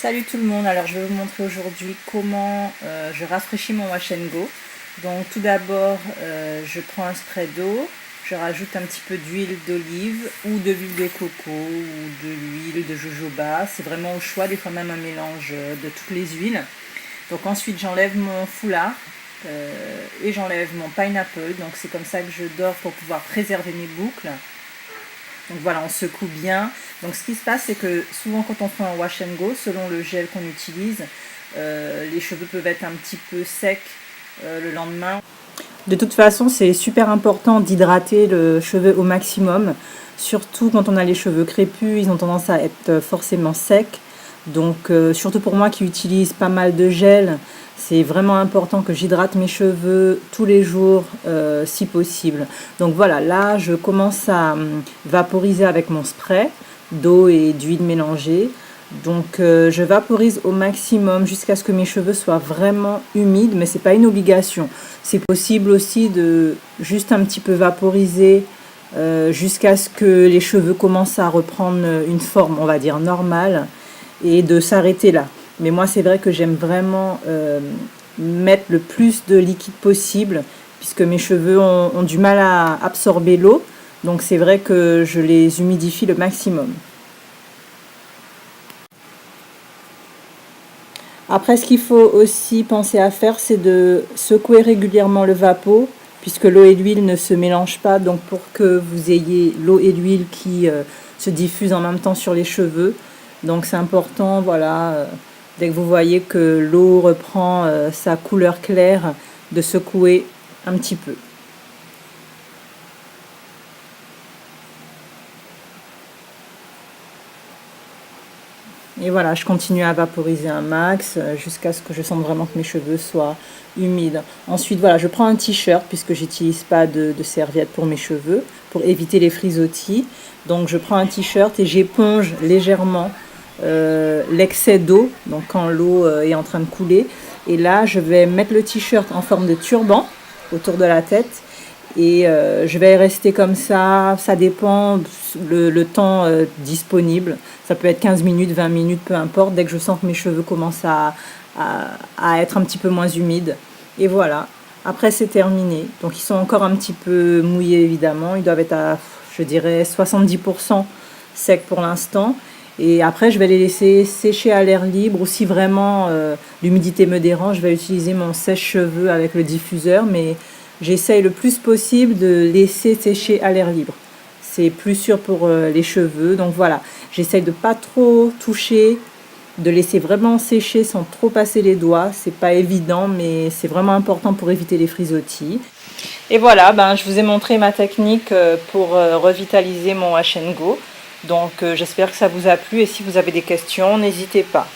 Salut tout le monde, alors je vais vous montrer aujourd'hui comment je rafraîchis mon wash and go. Donc tout d'abord je prends un spray d'eau, je rajoute un petit peu d'huile d'olive ou de l'huile de coco ou de l'huile de jojoba, c'est vraiment au choix, des fois même un mélange de toutes les huiles. Donc ensuite j'enlève mon foulard et j'enlève mon pineapple, donc c'est comme ça que je dors pour pouvoir préserver mes boucles. Donc voilà, on secoue bien. Donc ce qui se passe, c'est que souvent quand on fait un wash and go, selon le gel qu'on utilise, les cheveux peuvent être un petit peu secs le lendemain. De toute façon, c'est super important d'hydrater le cheveu au maximum. Surtout quand on a les cheveux crépus, ils ont tendance à être forcément secs. Donc surtout pour moi qui utilise pas mal de gel, c'est vraiment important que j'hydrate mes cheveux tous les jours si possible. Donc voilà, là je commence à vaporiser avec mon spray d'eau et d'huile mélangée. Donc je vaporise au maximum jusqu'à ce que mes cheveux soient vraiment humides, mais c'est pas une obligation. C'est possible aussi de juste un petit peu vaporiser jusqu'à ce que les cheveux commencent à reprendre une forme, on va dire, normale, et de s'arrêter là. Mais moi, c'est vrai que j'aime vraiment mettre le plus de liquide possible, puisque mes cheveux ont du mal à absorber l'eau. Donc c'est vrai que je les humidifie le maximum. Après, ce qu'il faut aussi penser à faire, c'est de secouer régulièrement le vapeau, puisque l'eau et l'huile ne se mélangent pas. Donc pour que vous ayez l'eau et l'huile qui se diffusent en même temps sur les cheveux. Donc c'est important, voilà, dès que vous voyez que l'eau reprend sa couleur claire, de secouer un petit peu. Et voilà, je continue à vaporiser un max jusqu'à ce que je sente vraiment que mes cheveux soient humides. Ensuite, voilà, je prends un t-shirt puisque j'utilise pas de serviette pour mes cheveux, pour éviter les frisottis. Donc je prends un t-shirt et j'éponge légèrement l'excès d'eau, donc quand l'eau est en train de couler. Et là, je vais mettre le t-shirt en forme de turban autour de la tête. Et je vais rester comme ça dépend le temps disponible. Ça peut être 15 minutes, 20 minutes, peu importe, dès que je sens que mes cheveux commencent à être un petit peu moins humides. Et voilà, après c'est terminé. Donc ils sont encore un petit peu mouillés évidemment, ils doivent être à, je dirais, 70% secs pour l'instant. Et après je vais les laisser sécher à l'air libre, ou si vraiment l'humidité me dérange, je vais utiliser mon sèche-cheveux avec le diffuseur, mais j'essaye le plus possible de laisser sécher à l'air libre. C'est plus sûr pour les cheveux. Donc voilà, j'essaye de pas trop toucher, de laisser vraiment sécher sans trop passer les doigts. C'est pas évident, mais c'est vraiment important pour éviter les frisottis. Et voilà, je vous ai montré ma technique pour revitaliser mon wash and go. Donc j'espère que ça vous a plu, et si vous avez des questions, n'hésitez pas.